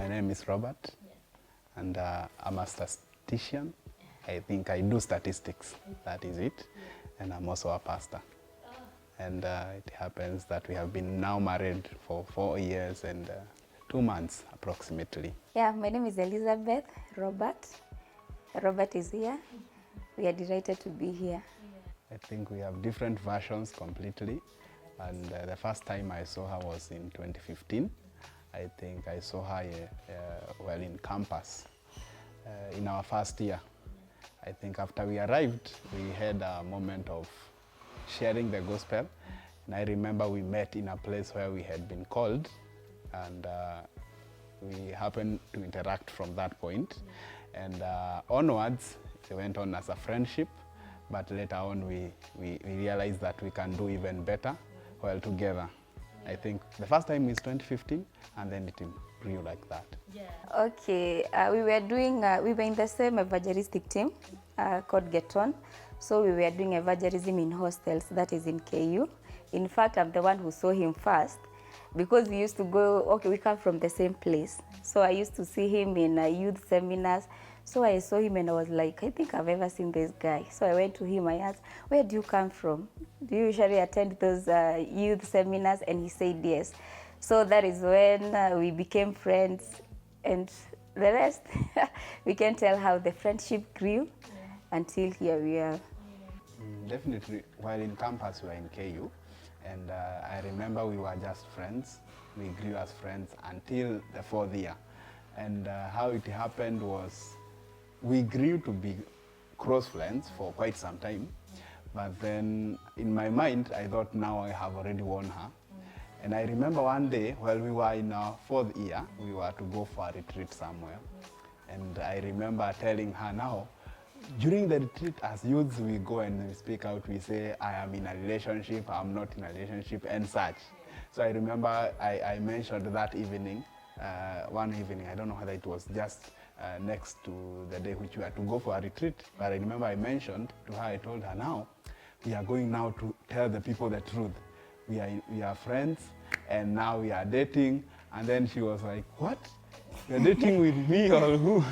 My name is Robert, and I'm a statistician. I think I do statistics, that is it. And I'm also a pastor. And it happens that we have been now married for 4 years and 2 months approximately. Yeah, my name is Elizabeth. Robert is here. We are delighted to be here. I think we have different versions completely. And the first time I saw her was in 2015. I think I saw her well in campus in our first year. I think after we arrived, we had a moment of sharing the gospel. And I remember we met in a place where we had been called, and we happened to interact from that point. And onwards, it went on as a friendship, but later on we realized that we can do even better while together. I think the first time is 2015, and then it grew like that. Yeah. Okay, we were in the same evangelistic team called Get On. So we were doing evangelism in hostels, that is in KU. In fact, I'm the one who saw him first, because we used to go, okay, we come from the same place. So I used to see him in youth seminars. So I saw him and I was like, I think I've ever seen this guy. So I went to him, I asked, where do you come from? Do you usually attend those youth seminars? And he said yes. So that is when we became friends, and the rest, we can tell how the friendship grew until here we are. Definitely, while in campus we were in KU, and I remember we were just friends. We grew as friends until the 4th year. And how it happened was, we grew to be close friends for quite some time. But then in my mind, I thought now I have already won her. And I remember one day, while we were in our 4th year, we were to go for a retreat somewhere. And I remember telling her now, during the retreat as youths, we go and we speak out, we say, I am in a relationship, I'm not in a relationship, and such. So I remember I mentioned that evening, one evening, I don't know whether it was just next to the day which we had to go for a retreat, but I remember I mentioned to her, I told her now, we are going now to tell the people the truth. We are friends, and now we are dating. And then she was like, what? You're dating with me or who?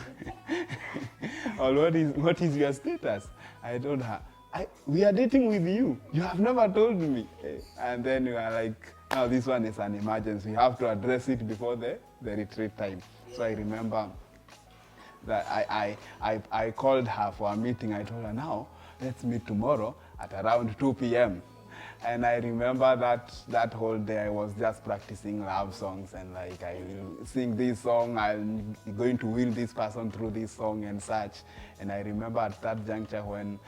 Or what is your status? I told her, we are dating with you. You have never told me. And then we are like, now this one is an emergency. We have to address it before the retreat time. So I remember that I called her for a meeting. I told her, now let's meet tomorrow at around 2 p.m. And I remember that whole day I was just practicing love songs, and like, I will sing this song, I'm going to win this person through this song and such. And I remember at that juncture when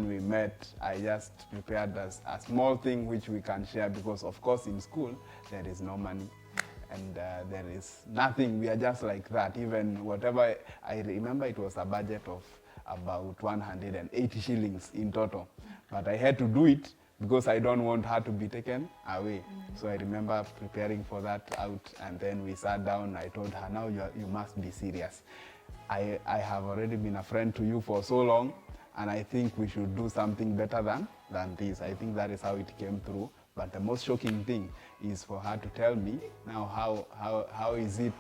we met, I just prepared a small thing which we can share, because of course in school there is no money. And there is nothing, we are just like that. Even whatever, I remember it was a budget of about 180 shillings in total. But I had to do it because I don't want her to be taken away. So I remember preparing for that out, and then we sat down. I told her, now you must be serious. I have already been a friend to you for so long, and I think we should do something better than this. I think that is how it came through. But the most shocking thing is for her to tell me, now how is it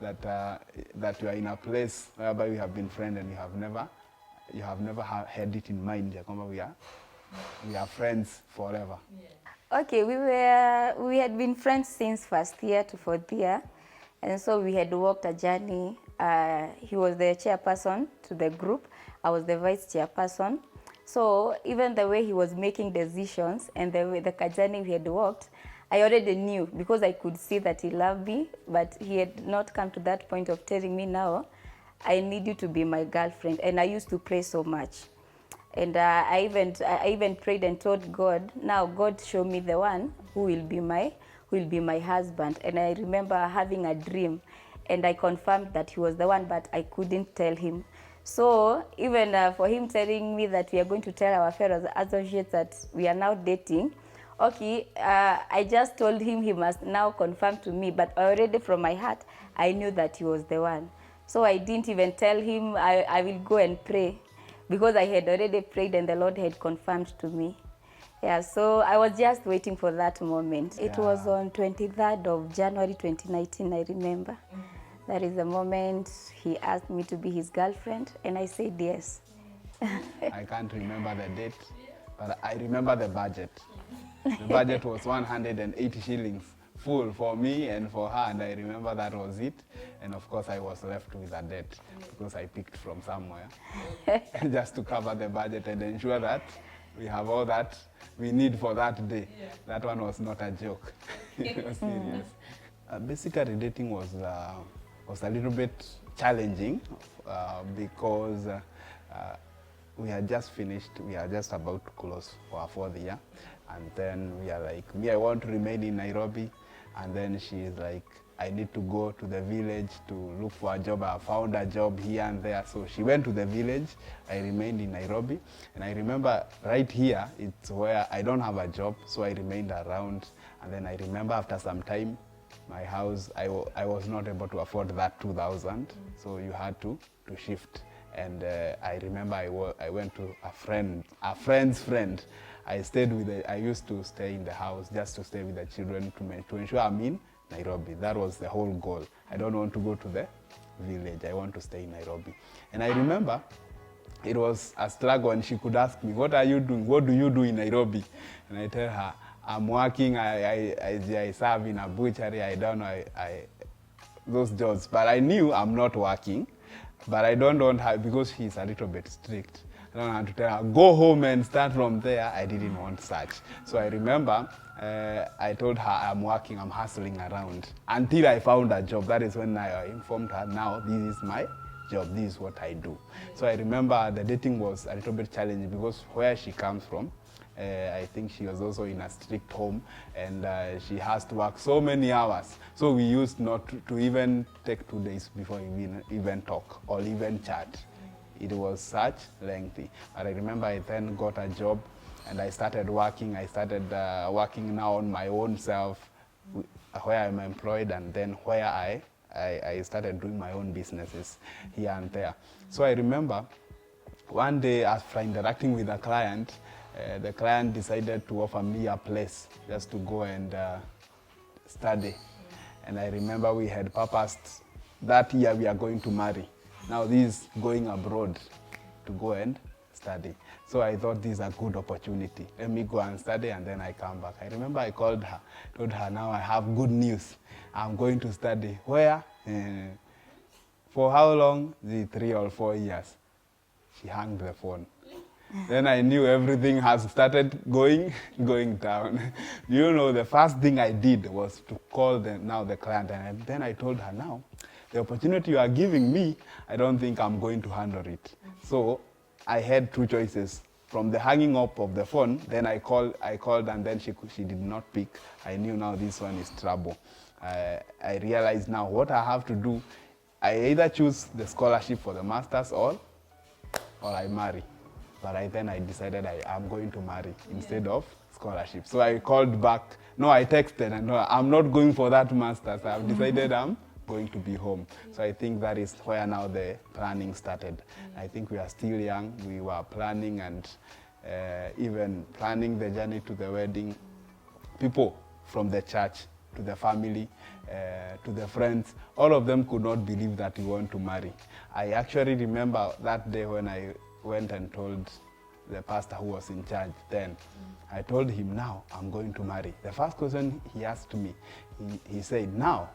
that you are in a place whereby we have been friends and you have never had it in mind, we are friends forever. Yeah. Okay, we had been friends since 1st year to 4th year, and so we had walked a journey. He was the chairperson to the group, I was the vice chairperson. So even the way he was making decisions and the journey we had walked, I already knew, because I could see that he loved me, but he had not come to that point of telling me, now I need you to be my girlfriend. And I used to pray so much. And I even prayed and told God, now God, show me the one who will be my husband. And I remember having a dream, and I confirmed that he was the one, but I couldn't tell him. So even for him telling me that we are going to tell our fellow associates that we are now dating, okay, I just told him he must now confirm to me, but already from my heart, I knew that he was the one. So I didn't even tell him I will go and pray, because I had already prayed and the Lord had confirmed to me. Yeah, so I was just waiting for that moment. Yeah. It was on 23rd of January 2019, I remember. That is the moment he asked me to be his girlfriend, and I said yes. I can't remember the date, but I remember the budget. The budget was 180 shillings full for me and for her, and I remember that was it. And of course I was left with a debt because I picked from somewhere just to cover the budget and ensure that we have all that we need for that day. That one was not a joke. It was serious. Basically dating was a little bit challenging because we had just finished, we are just about to close for our 4th year, and then we are like, me, I want to remain in Nairobi, and then she is like, I need to go to the village to look for a job. I found a job here and there, so she went to the village, I remained in Nairobi, and I remember right here, it's where I don't have a job, so I remained around, and then I remember after some time, my house, I was not able to afford that 2,000, so you had to shift. And I remember I went to a friend's friend. I used to stay in the house just to stay with the children to ensure I'm in Nairobi. That was the whole goal. I don't want to go to the village. I want to stay in Nairobi. And I remember it was a struggle, and she could ask me, what are you doing? What do you do in Nairobi? And I tell her, I'm working, I serve in a butchery, I don't know, those jobs. But I knew I'm not working, but I don't want her, because she's a little bit strict. I don't want to tell her, go home and start from there. I didn't want such. So I remember I told her I'm working, I'm hustling around until I found a job. That is when I informed her, now this is my job, this is what I do. So I remember the dating was a little bit challenging because where she comes from, I think she was also in a strict home, and she has to work so many hours. So we used not to even take 2 days before we even talk or even chat. It was such lengthy. But I remember I then got a job and I started working. I started working now on my own self, where I'm employed, and then where I started doing my own businesses here and there. So I remember one day after interacting with a client, the client decided to offer me a place just to go and study. And I remember we had purposed that year we are going to marry. Now this is going abroad to go and study. So I thought this is a good opportunity. Let me go and study and then I come back. I remember I called her, told her, now I have good news. I'm going to study. Where? For how long? 3 or 4 years. She hung the phone. Then I knew everything has started going down. You know, the first thing I did was to call the client, and then I told her, now, the opportunity you are giving me, I don't think I'm going to handle it. So I had 2 choices. From the hanging up of the phone, then I called, and then she did not pick. I knew now this one is trouble. I realized now what I have to do. I either choose the scholarship for the masters or I marry. But then I decided I'm going to marry instead of scholarship. So I called back. No, I texted and no, I'm not going for that master's. I've decided I'm going to be home. So I think that is where now the planning started. I think we are still young. We were planning and even planning the journey to the wedding. People from the church to the family, to the friends, all of them could not believe that we want to marry. I actually remember that day when I went and told the pastor who was in charge then. I told him, now I'm going to marry. The first question he asked me, he said, now,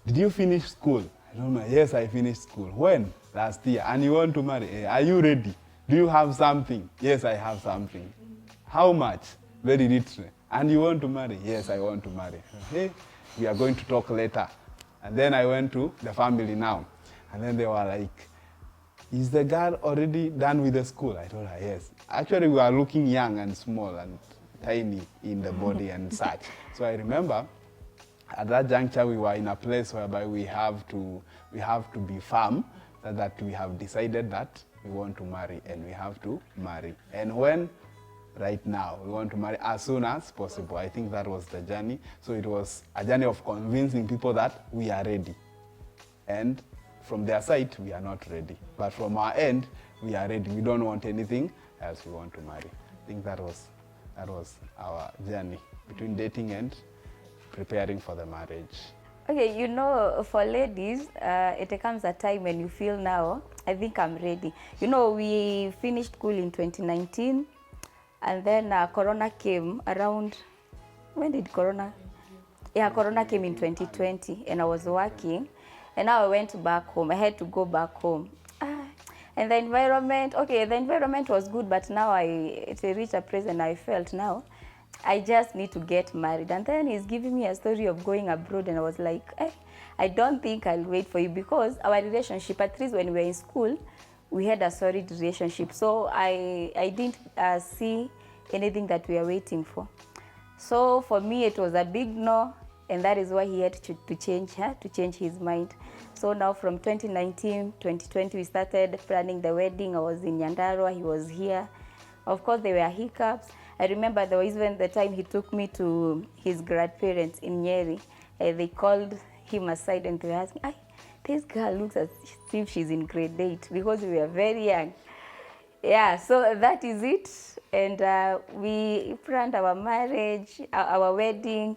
did you finish school? I told him, yes, I finished school. When? Last year. And you want to marry? Are you ready? Do you have something? Yes, I have something. How much? Very little. And you want to marry? Yes, I want to marry. Hey, we are going to talk later. And then I went to the family now. And then they were like, is the girl already done with the school? I told her, yes. Actually, we are looking young and small and tiny in the body and such. So I remember at that juncture, we were in a place whereby we have to be firm that we have decided that we want to marry and we have to marry. And when? Right now. We want to marry as soon as possible. I think that was the journey. So it was a journey of convincing people that we are ready. And from their side, we are not ready. But from our end, we are ready. We don't want anything else. We want to marry. I think that was our journey between dating and preparing for the marriage. Okay, you know, for ladies, it comes a time when you feel now, I think I'm ready. You know, we finished school in 2019, and then Corona came around. When did Corona? Yeah, Corona came in 2020, and I was working, and now I went back home. I had to go back home. Ah, and the environment, okay, the environment was good, but now it reached a place, and I felt now, I just need to get married. And then he's giving me a story of going abroad, and I was like, I don't think I'll wait for you, because our relationship, at least when we were in school, we had a solid relationship. So I didn't see anything that we are waiting for. So for me, it was a big no, and that is why he had to change his mind. So now from 2019, 2020, we started planning the wedding. I was in Nyandarua, he was here. Of course, there were hiccups. I remember there was even the time he took me to his grandparents in Nyeri. They called him aside and they were asking, this girl looks as if she's in grade 8, because we were very young. Yeah, so that is it. And we planned our marriage, our wedding.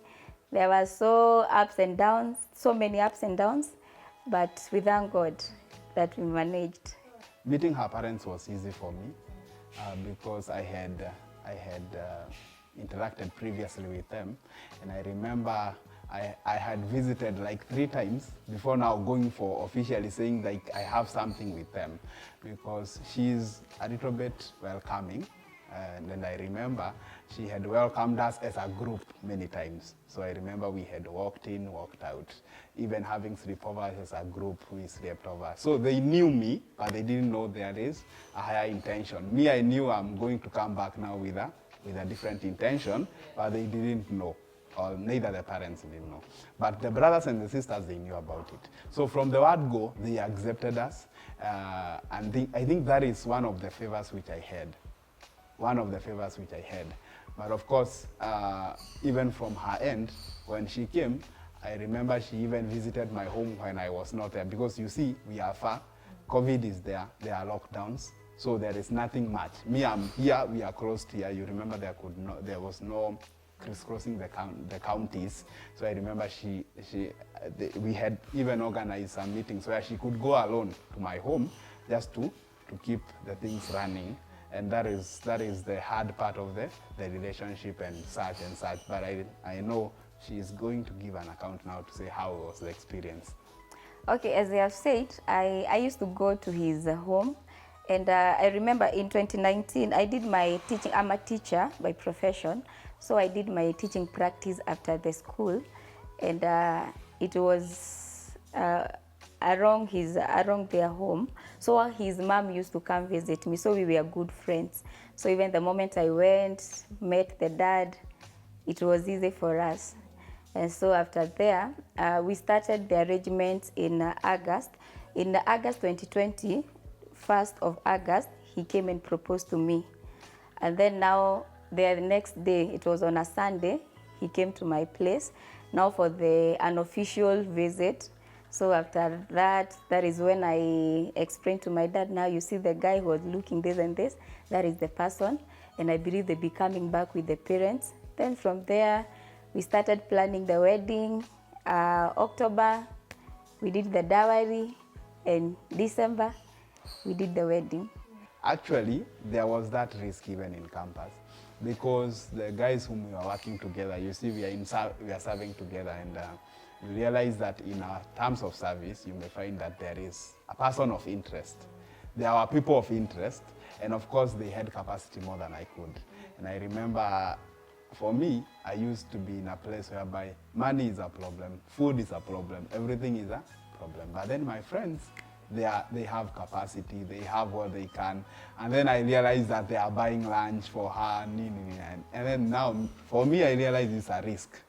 There were so many ups and downs, but we thank God that we managed. Meeting her parents was easy for me because I had interacted previously with them, and I remember I had visited like 3 times before now going for officially saying like I have something with them, because she's a little bit welcoming. And then I remember she had welcomed us as a group many times. So I remember we had walked in, walked out. Even having sleepovers as a group, we slept over. So they knew me, but they didn't know there is a higher intention. Me, I knew I'm going to come back now with a different intention, but they didn't know. Or neither the parents didn't know. But the brothers and the sisters, they knew about it. So from the word go, they accepted us. And I think that is one of the favors which I had. But of course, even from her end, when she came, I remember she even visited my home when I was not there, because you see, we are far. COVID is there are lockdowns, so there is nothing much. Me, I'm here, we are close here. You remember there was no crisscrossing the counties. So I remember we had even organized some meetings where she could go alone to my home just to keep the things running. And that is the hard part of the relationship and such. But I know she's going to give an account now to say how was the experience. Okay, as I have said, I used to go to his home. And I remember in 2019, I did my teaching. I'm a teacher by profession. So I did my teaching practice after the school. And it was around their home. So his mom used to come visit me. So we were good friends. So even the moment I went, met the dad, it was easy for us. And so after there, we started the arrangements in August. In August 2020, 1st of August, he came and proposed to me. And then now, the next day, it was on a Sunday, he came to my place, now for the unofficial visit. So after that, that is when I explained to my dad, now you see the guy who was looking this and this, that is the person. And I believe they'll be coming back with the parents. Then from there, we started planning the wedding. October, we did the dowry, and December, we did the wedding. Actually, there was that risk even in campus, because the guys whom we are working together, you see, we are serving together, and you realize that in our terms of service, you may find that there is a person of interest. There are people of interest, and of course, they had capacity more than I could. And I remember, for me, I used to be in a place whereby money is a problem, food is a problem, everything is a problem. But then my friends, they have capacity, they have what they can. And then I realized that they are buying lunch for her, and then now, for me, I realize it's a risk.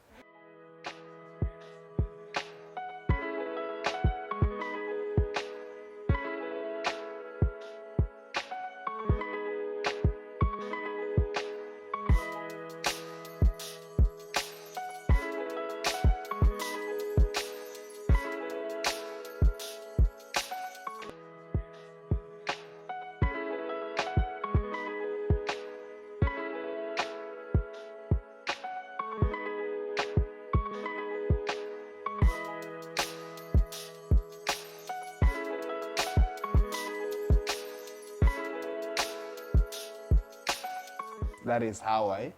that is how I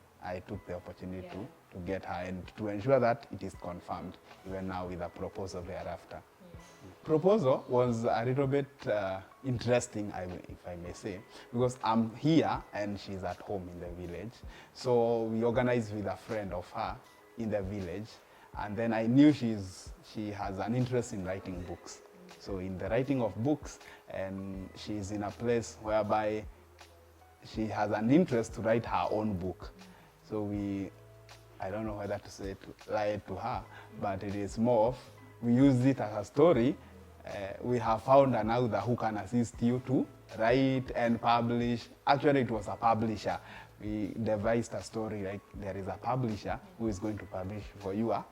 took the opportunity to get her and to ensure that it is confirmed, even now with a proposal thereafter. Proposal was a little bit interesting, if I may say, because I'm here and she's at home in the village. So we organized with a friend of her in the village, and then I knew she has an interest in writing books. So in the writing of books, and she's in a place whereby she has an interest to write her own book. So I don't know whether to say lie it to her, but it is more of, we use it as a story. We have found an author who can assist you to write and publish. Actually, it was a publisher. We devised a story like there is a publisher who is going to publish for you a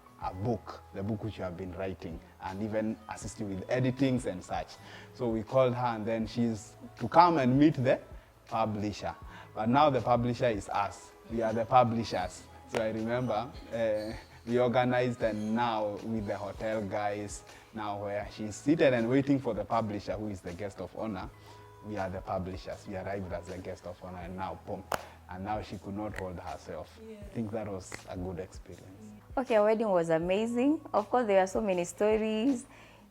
book, the book which you have been writing, and even assist you with editings and such. So we called her, and then she's to come and meet the publisher. But now the publisher is us. We are the publishers. So I remember we organized, and now with the hotel guys, now where she's seated and waiting for the publisher, who is the guest of honor, we are the publishers. We arrived as the guest of honor, and now boom. And now she could not hold herself. Yeah. I think that was a good experience. Okay, our wedding was amazing. Of course, there are so many stories.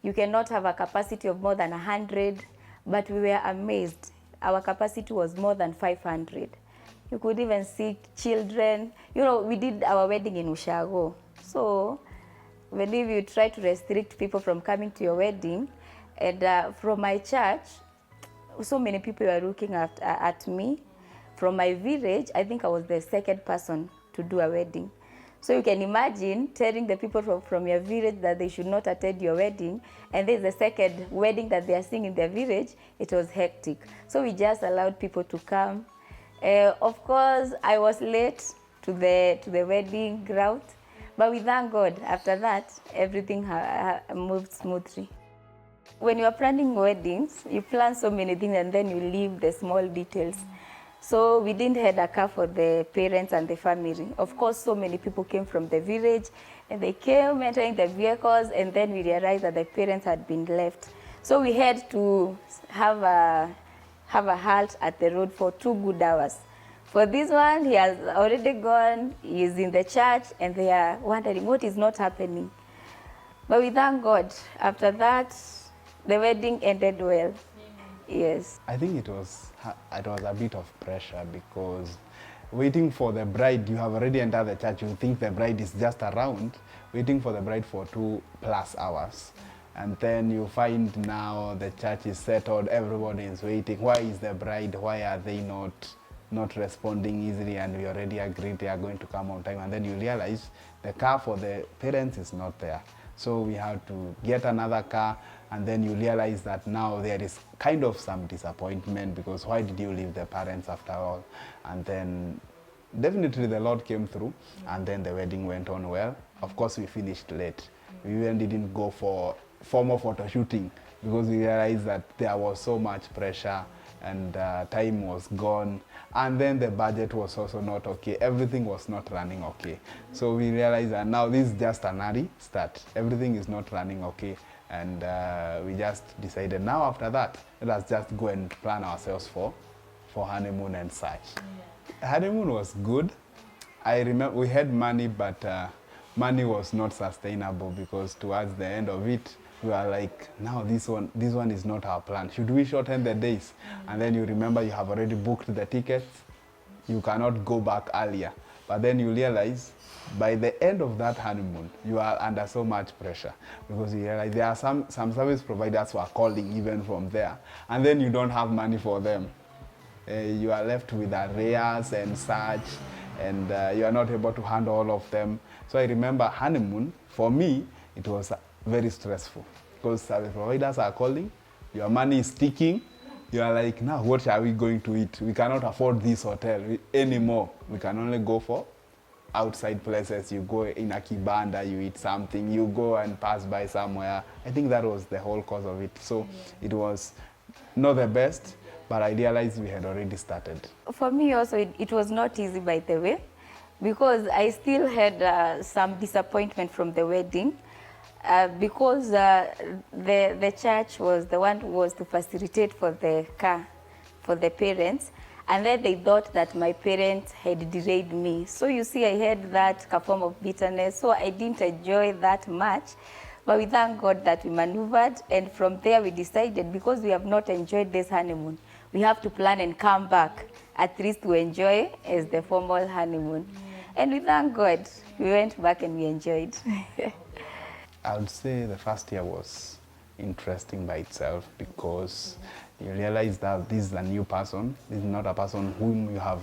You cannot have a capacity of more than 100, but we were amazed. Our capacity was more than 500. You could even see children. You know, we did our wedding in Ushago. So, when you try to restrict people from coming to your wedding, and from my church, so many people were looking at me. From my village, I think I was the second person to do a wedding. So you can imagine telling the people from your village that they should not attend your wedding, and there's a second wedding that they are seeing in their village. It was hectic. So we just allowed people to come. Of course, I was late to the wedding ground, but we thank God. After that, everything moved smoothly. When you are planning weddings, you plan so many things, and then you leave the small details. So we didn't have a car for the parents and the family. Of course, so many people came from the village, and they came entering the vehicles, and then we realized that the parents had been left. So we had to have a halt at the road for 2 good hours. For this one, he has already gone, he is in the church, and they are wondering what is not happening. But we thank God. After that, the wedding ended well. Yes. I think it was a bit of pressure, because waiting for the bride, you have already entered the church, you think the bride is just around, waiting for the bride for 2+ hours. And then you find now the church is settled, everybody is waiting. Why is the bride? Why are they not responding easily? And we already agreed they are going to come on time. And then you realize the car for the parents is not there. So we have to get another car, and then you realize that now there is kind of some disappointment, because why did you leave the parents after all? And then definitely the Lord came through, and then the wedding went on well. Of course, we finished late. We even didn't go for formal photo shooting, because we realized that there was so much pressure, and time was gone, and then the budget was also not okay. Everything was not running okay. So we realized that now this is just an early start. Everything is not running okay, and we just decided now after that, let us just go and plan ourselves for honeymoon and such. Yeah. Honeymoon was good. I remember we had money, but money was not sustainable, because towards the end of it, we are like, now this one is not our plan. Should we shorten the days? And then you remember you have already booked the tickets. You cannot go back earlier. But then you realize by the end of that honeymoon, you are under so much pressure, because you realize there are some service providers who are calling even from there, and then you don't have money for them. You are left with arrears and such, and you are not able to handle all of them. So I remember honeymoon, for me, it was very stressful, because service providers are calling, your money is ticking, you are like, now what are we going to eat? We cannot afford this hotel anymore. We can only go for outside places. You go in a kibanda, you eat something, you go and pass by somewhere. I think that was the whole cause of it. So it was not the best, but I realized we had already started. For me also, it was not easy, by the way, because I still had some disappointment from the wedding. Because the church was the one who was to facilitate for the car for the parents. And then they thought that my parents had delayed me. So you see, I had that form of bitterness. So I didn't enjoy that much. But we thank God that we maneuvered. And from there we decided, because we have not enjoyed this honeymoon, we have to plan and come back, at least to enjoy as the formal honeymoon. And we thank God, we went back and we enjoyed. I would say the first year was interesting by itself, because you realize that this is a new person. This is not a person whom you have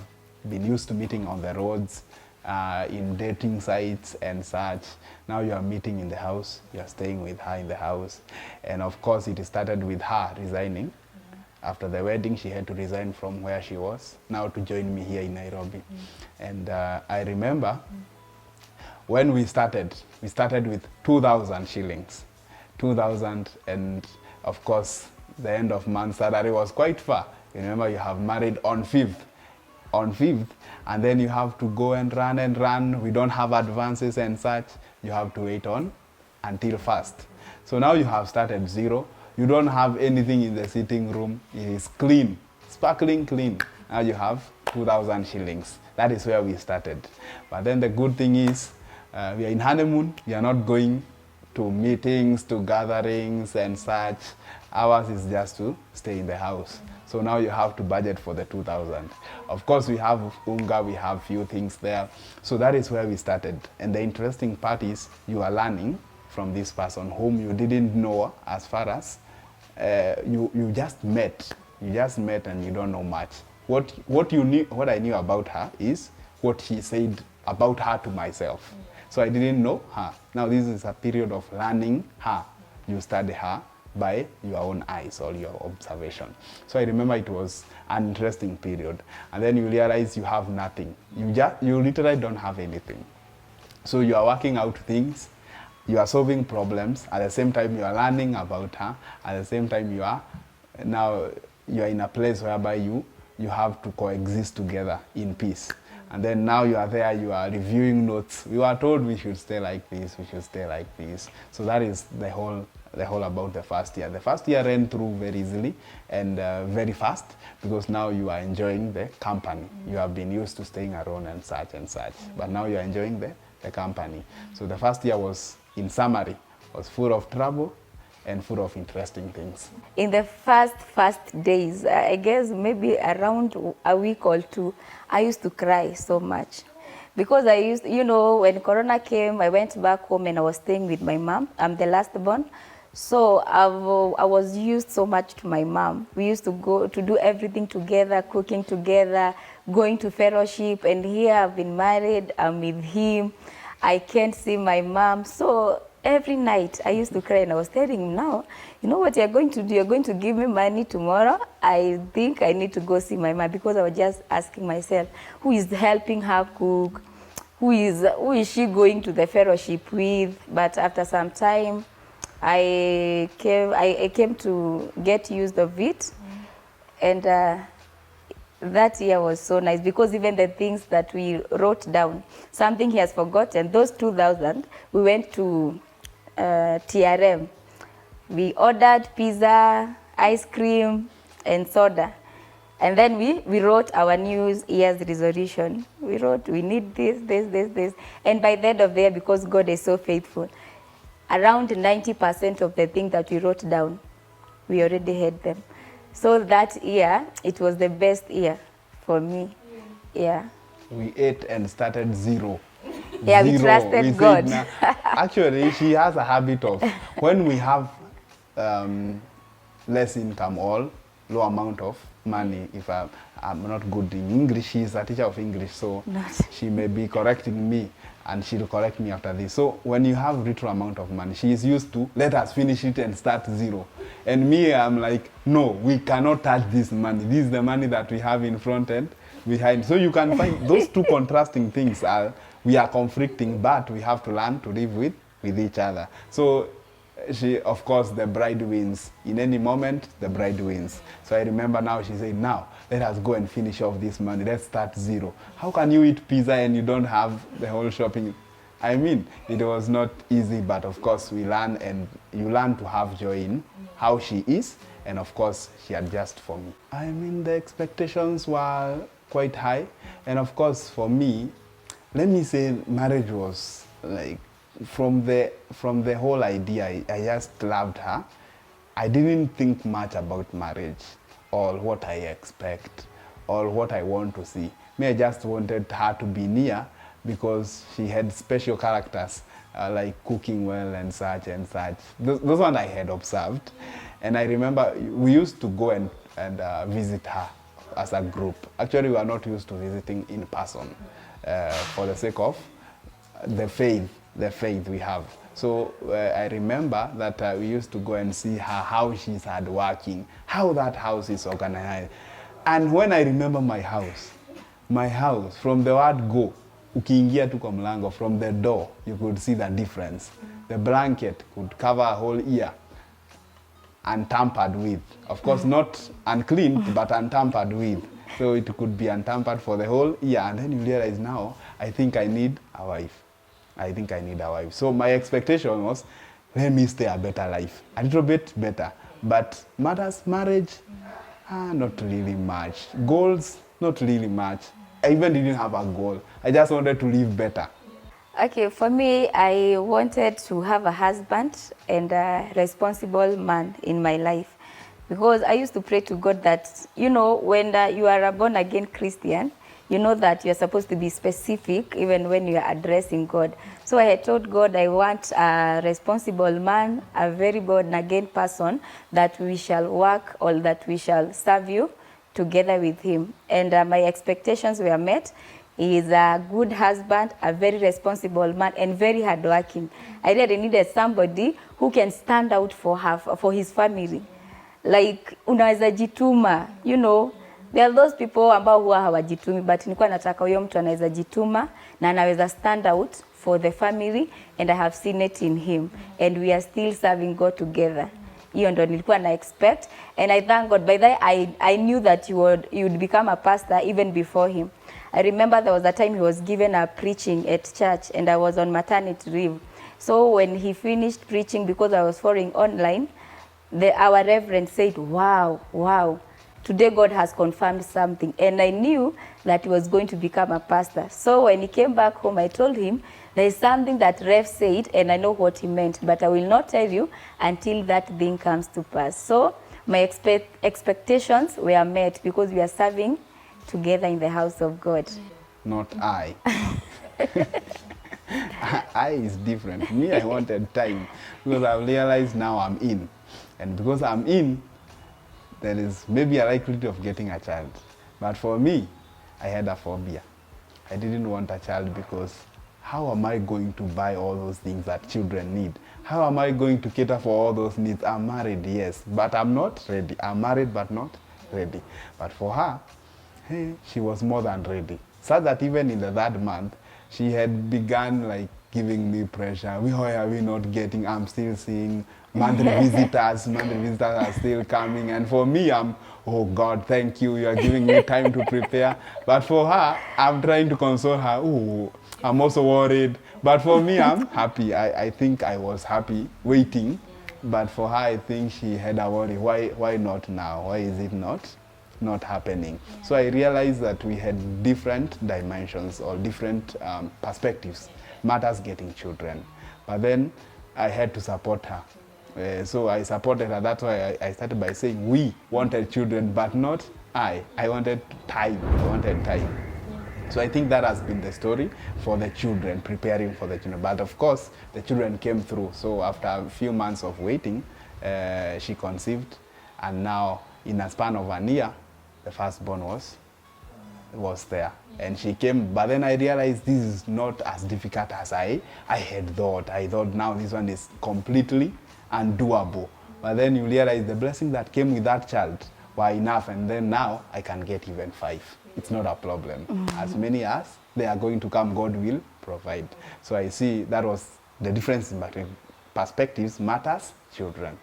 been used to meeting on the roads, in dating sites and such. Now you are meeting in the house, you are staying with her in the house. And of course it started with her resigning. After the wedding, she had to resign from where she was, now to join me here in Nairobi. And I remember when we started with 2,000 shillings. 2,000, and of course the end of month salary was quite far. You remember, you have married on 5th, and then you have to go and run. We don't have advances and such. You have to wait on until 1st. So now you have started 0. You don't have anything in the sitting room. It is clean, sparkling clean. Now you have 2,000 shillings. That is where we started. But then the good thing is, we are in honeymoon. We are not going to meetings, to gatherings and such. Ours is just to stay in the house. So now you have to budget for the 2,000. Of course, we have unga, we have few things there. So that is where we started. And the interesting part is, you are learning from this person whom you didn't know, as far as you just met. You just met and you don't know much. What I knew about her is what she said about her to myself. So I didn't know her. Now this is a period of learning her. You study her by your own eyes or your observation. So I remember it was an interesting period. And then you realize you have nothing. You literally don't have anything. So you are working out things, you are solving problems, at the same time you are learning about her, at the same time you are in a place whereby you have to coexist together in peace. And then now you are there, you are reviewing notes. We were told we should stay like this, we should stay like this. So that is the whole about the first year. The first year ran through very easily and very fast, because now you are enjoying the company. You have been used to staying alone and such, but now you are enjoying the company. So the first year was, in summary, was full of trouble and full of interesting things. In the first days, I guess maybe around a week or 2, I used to cry so much. Because I used, when Corona came, I went back home and I was staying with my mom. I'm the last born. So I was used so much to my mom. We used to go to do everything together, cooking together, going to fellowship. And here I've been married, I'm with him. I can't see my mom. So every night I used to cry, and I was telling him, now, you know what you're going to do? You're going to give me money tomorrow. I think I need to go see my mom, because I was just asking myself, who is helping her cook? Who is she going to the fellowship with? But after some time, I came to get used of it. And that year was so nice, because even the things that we wrote down, something he has forgotten, those 2,000, we went to TRM. We ordered pizza, ice cream, and soda. And then we wrote our New Year's resolution. We wrote, we need this. And by the end of the year, because God is so faithful, around 90% of the things that we wrote down, we already had them. So that year, it was the best year for me. Yeah. We ate and started 0. Yeah, we trusted God. Actually, she has a habit of, when we have less income or low amount of money, if I'm not good in English, she's a teacher of English, so she may be correcting me, and she'll correct me after this. So when you have little amount of money, she is used to, let us finish it and start 0. And me, I'm like, no, we cannot touch this money. This is the money that we have in front and behind. So you can find those two contrasting things we are conflicting, but we have to learn to live with each other. So she, of course, the bride wins. In any moment, the bride wins. So I remember now she said, now, let us go and finish off this money. Let's start 0. How can you eat pizza and you don't have the whole shopping? I mean, it was not easy, but of course we learn, and you learn to have joy how she is, and of course she adjusts for me. I mean, the expectations were quite high, and of course for me, let me say marriage was like, from the whole idea, I just loved her. I didn't think much about marriage or what I expect or what I want to see. Me, I just wanted her to be near because she had special characters, like cooking well and such and such. Those one I had observed. And I remember we used to go and visit her as a group. Actually, we are not used to visiting in person for the sake of the faith we have. So I remember that we used to go and see her, how she's hardworking, how that house is organized. And when I remember my house, from the word go, ukiingia tu kwa mlango, from the door, you could see the difference. The blanket could cover a whole year, untampered with. Of course, not uncleaned, but untampered with. So it could be untampered for the whole year. And then you realize now, I think I need a wife. So my expectation was, let me stay a better life. A little bit better. But matters, marriage, not really much. Goals, not really much. I even didn't have a goal. I just wanted to live better. Okay, for me, I wanted to have a husband and a responsible man in my life, because I used to pray to God that, you know, when you are a born-again Christian, you know that you're supposed to be specific even when you are addressing God. So I had told God I want a responsible man, a very born-again person, that we shall work or that we shall serve you together with him. And my expectations were met. He is a good husband, a very responsible man, and very hardworking. I really needed somebody who can stand out for his family. Like, unaweza jituma, you know. There are those people ambao huwa hawajitumi, but nilikuwa nataka huyo mtu anaweza jituma na anaweza stand out for the family, and I have seen it in him. And we are still serving God together. Hiyo ndo nilikuwa na expect, and I thank God. By that I knew that you would become a pastor even before him. I remember there was a time he was given a preaching at church, and I was on maternity leave. So when he finished preaching, because I was following online, our reverend said, wow, today God has confirmed something. And I knew that he was going to become a pastor. So when he came back home, I told him, there is something that Rev said, and I know what he meant, but I will not tell you until that thing comes to pass. So my expectations were met because we are serving together in the house of God. Not I. I is different. Me, I wanted time, because I realized now I'm in. And because I'm in, there is maybe a likelihood of getting a child. But for me, I had a phobia. I didn't want a child because how am I going to buy all those things that children need? How am I going to cater for all those needs? I'm married, yes, but I'm not ready. I'm married, but not ready. But for her, hey, she was more than ready. So that even in the third month, she had begun like giving me pressure. Why are we not getting? I'm still seeing monthly visitors. Monthly visitors are still coming. And for me, oh God, thank you. You are giving me time to prepare. But for her, I'm trying to console her. Oh, I'm also worried. But for me, I'm happy. I think I was happy waiting. But for her, I think she had a worry. Why not now? Why is it not happening? So I realized that we had different dimensions or different perspectives. Matters getting children. But then I had to support her. So I supported her. That's why I started by saying we wanted children, but not I. I wanted time. So I think that has been the story for the children, preparing for the children. But of course, the children came through. So after a few months of waiting, she conceived. And now, in a span of an year, the firstborn was there. And she came, but then I realized this is not as difficult as I had thought. I thought now this one is completely undoable. But then you realize the blessing that came with that child were enough, and then now I can get even 5. It's not a problem. As many as they are going to come, God will provide. So I see that was the difference between perspectives, matters, children.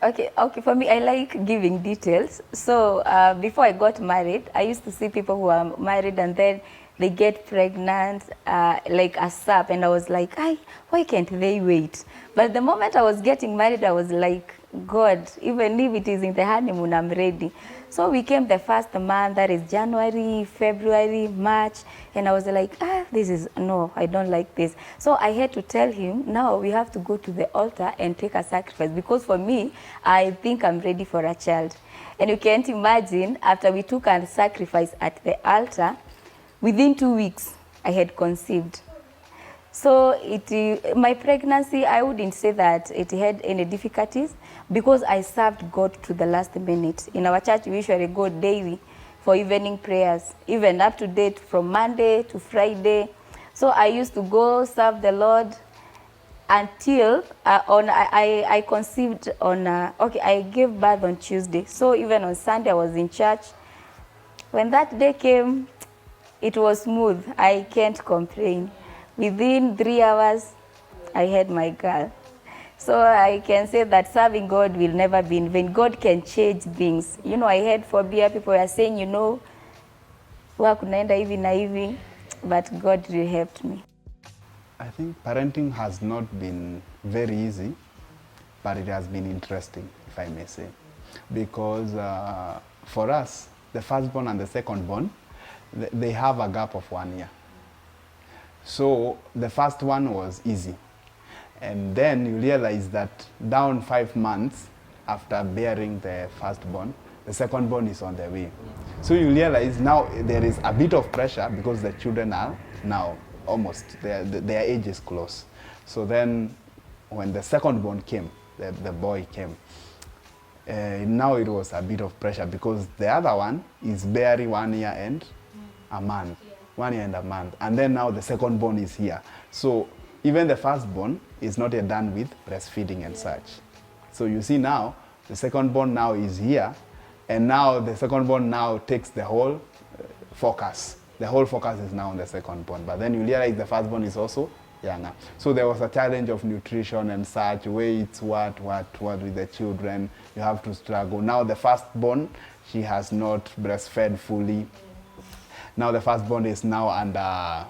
Okay. For me, I like giving details. So before I got married, I used to see people who are married and then they get pregnant like ASAP, and I was like, why can't they wait? But the moment I was getting married, I was like, God, even if it is in the honeymoon, I'm ready. So we came the first month, that is January, February, March, and I was like, no, I don't like this. So I had to tell him, now we have to go to the altar and take a sacrifice, because for me, I think I'm ready for a child. And you can't imagine, after we took a sacrifice at the altar, within 2 weeks, I had conceived. So my pregnancy, I wouldn't say that it had any difficulties, because I served God to the last minute. In our church, we usually go daily for evening prayers, even up to date from Monday to Friday. So I used to go serve the Lord until I conceived on, I gave birth on Tuesday. So even on Sunday, I was in church. When that day came, it was smooth. I can't complain. Within 3 hours, I had my girl. So I can say that serving God will never be in vain. God can change things. You know, I had phobia. People were saying, kunaenda hivi na hivi, but God really helped me. I think parenting has not been very easy, but it has been interesting, if I may say. Because for us, the firstborn and the secondborn, they have a gap of 1 year. So the first one was easy. And then you realize that down 5 months after bearing the firstborn, the secondborn is on the way. So you realize now there is a bit of pressure, because the children are now almost, their age is close. So then when the secondborn came, the boy came, now it was a bit of pressure, because the other one is barely 1 year and a month. 1 year and a month. And then now the secondborn is here. So even the firstborn is not yet done with breastfeeding and such. So you see now, the secondborn now is here, and now the secondborn now takes the whole focus. The whole focus is now on the secondborn. But then you realize the firstborn is also younger. So there was a challenge of nutrition and such, weights, what with the children. You have to struggle. Now the firstborn, she has not breastfed fully. Now the firstborn is now under,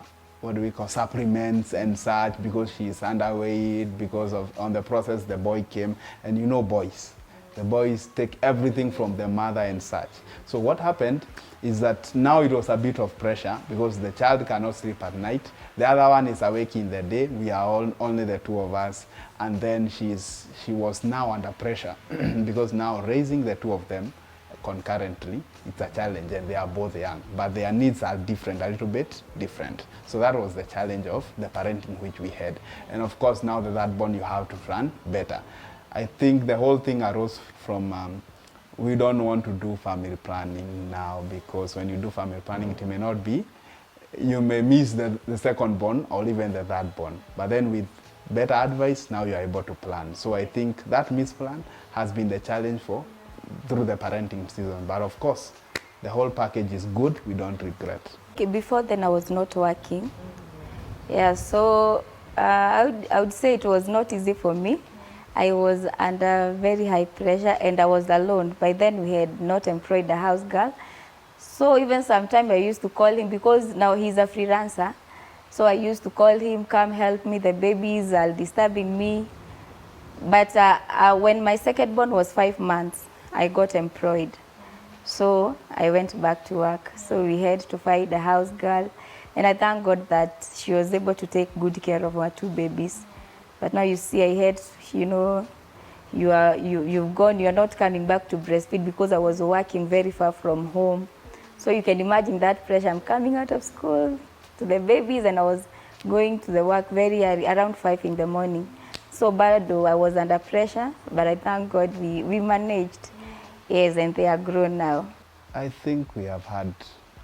supplements and such, because she is underweight, because of, on the process, the boy came. And you know boys. The boys take everything from the mother and such. So what happened is that now it was a bit of pressure, because the child cannot sleep at night. The other one is awake in the day. We are only the two of us. And then she was now under pressure, because now raising the two of them concurrently, it's a challenge, and they are both young, but their needs are different, a little bit different. So that was the challenge of the parenting which we had. And of course, now that born, you have to plan better. I think the whole thing arose from we don't want to do family planning now, because when you do family planning, it may not be, you may miss the second born or even the third born. But then with better advice, now you are able to plan. So I think that misplan has been the challenge through the parenting season. But of course, the whole package is good. We don't regret. Okay, before then, I was not working. Yeah, so I would say it was not easy for me. I was under very high pressure, and I was alone. By then, we had not employed a house girl. So even sometimes I used to call him, because now he's a freelancer. So I used to call him, come help me, the babies are disturbing me. But when my second born was 5 months, I got employed. So I went back to work. So we had to find a house girl. And I thank God that she was able to take good care of our 2 babies. But now you see, I had, you've gone, you're not coming back to breastfeed, because I was working very far from home. So you can imagine that pressure. I'm coming out of school to the babies, and I was going to the work very early, around 5 in the morning. So bad though, I was under pressure, but I thank God we managed. Yes, and they are grown now. I think we have had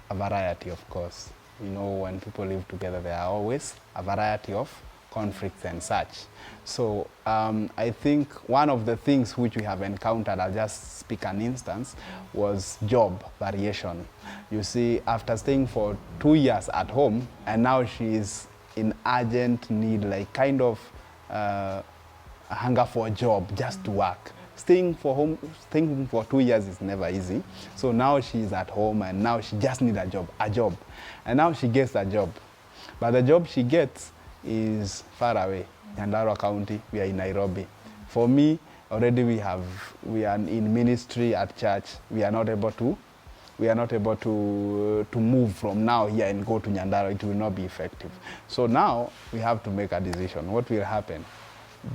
a variety, of course. You know, when people live together, there are always a variety of conflicts and such. So I think one of the things which we have encountered, I'll just speak an instance, was job variation. You see, after staying for 2 years at home, and now she is in urgent need, like kind of a hunger for a job, just to work. staying for 2 years is never easy. So now she's at home and now she just needs a job. And now she gets a job. But the job she gets is far away, Nyandarua County, we are in Nairobi. For me, already we are in ministry at church. We are not able to move from now here and go to Nyandarua. It will not be effective. So now we have to make a decision. What will happen?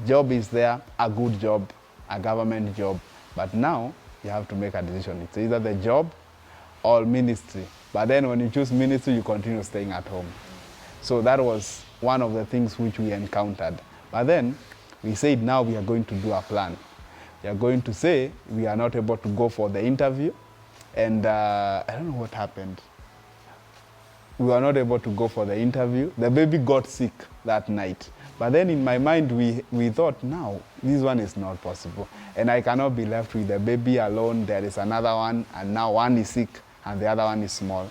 Job is there, a good job, a government job, but now you have to make a decision. It's either the job or ministry. But then when you choose ministry, you continue staying at home. So that was one of the things which we encountered. But then we said now we are going to do a plan. We are going to say we are not able to go for the interview. And I don't know what happened. We were not able to go for the interview. The baby got sick that night. But then in my mind, we thought, now, this one is not possible. And I cannot be left with the baby alone. There is another one, and now one is sick, and the other one is small.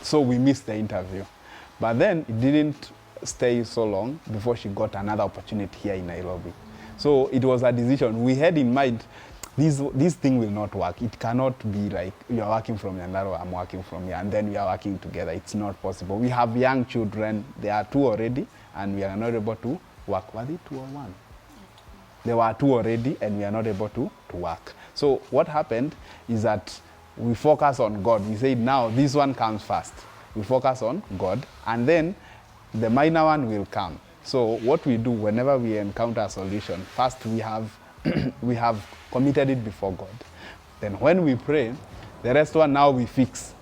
So we missed the interview. But then it didn't stay so long before she got another opportunity here in Nairobi. So it was a decision. We had in mind, this thing will not work. It cannot be like you are working from Nyandarua, I'm working from here, and then we are working together. It's not possible. We have young children. There are 2 already, and we are not able to work. Were they 2 or 1? There were 2 already, and we are not able to work. So what happened is that we focus on God. We say now this one comes first. We focus on God, and then the minor one will come. So what we do whenever we encounter a solution, first we have we have committed it before God. Then when we pray, the rest one now we fix.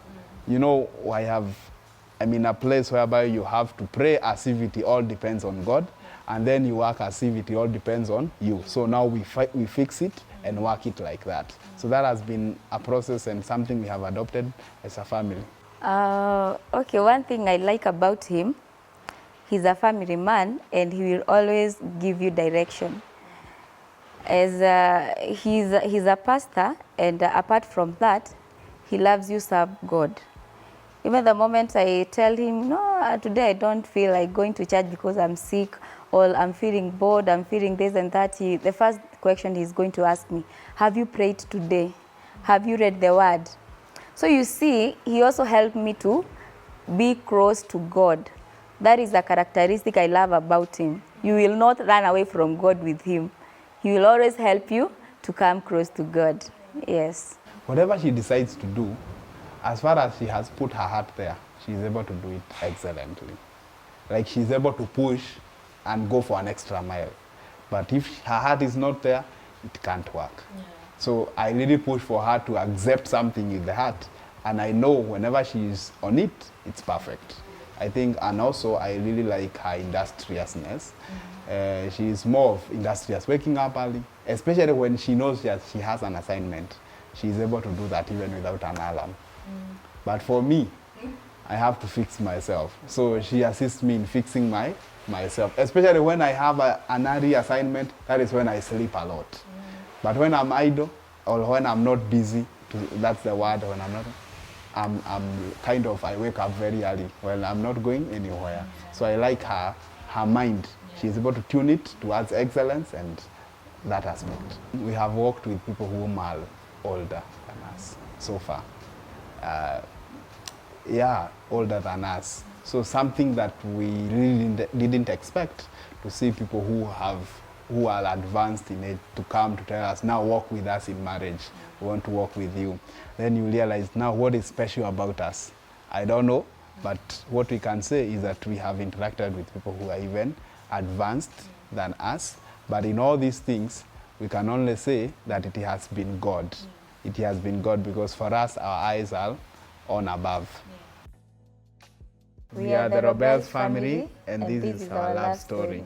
You know, I'm in a place whereby you have to pray as if it all depends on God, and then you work as if it all depends on you. So now we fix it and work it like that. So that has been a process and something we have adopted as a family. Okay, one thing I like about him, he's a family man and he will always give you direction. As he's a pastor, and apart from that, he loves you serve God. Even the moment I tell him, no, today I don't feel like going to church because I'm sick, or I'm feeling bored, I'm feeling this and that, the first question he's going to ask me, have you prayed today? Have you read the word? So you see, he also helped me to be close to God. That is a characteristic I love about him. You will not run away from God with him. He will always help you to come close to God. Yes. Whatever she decides to do, as far as she has put her heart there, she is able to do it excellently. Like she's able to push and go for an extra mile. But if her heart is not there, it can't work. Yeah. So I really push for her to accept something with the heart. And I know whenever she is on it, it's perfect. I think, and also I really like her industriousness. She is more of industrious, waking up early, especially when she knows that she has an assignment. She is able to do that even without an alarm. But for me, I have to fix myself. So she assists me in fixing myself, especially when I have an early assignment. That is when I sleep a lot. But when I'm idle or when I'm not busy, that's the word, when I'm not, I'm kind of, I wake up very early. Well, I'm not going anywhere. So I like her mind. She's able to tune it towards excellence and that aspect. We have worked with people who are older than us so far. Older than us. So something that we really didn't expect, to see people who are advanced in age to come to tell us, now walk with us in marriage. We want to walk with you. Then you realize now what is special about us. I don't know, but what we can say is that we have interacted with people who are even advanced than us. But in all these things, we can only say that it has been God. It has been God, because for us, our eyes are on above. We are the Robel's family, and this is our love story.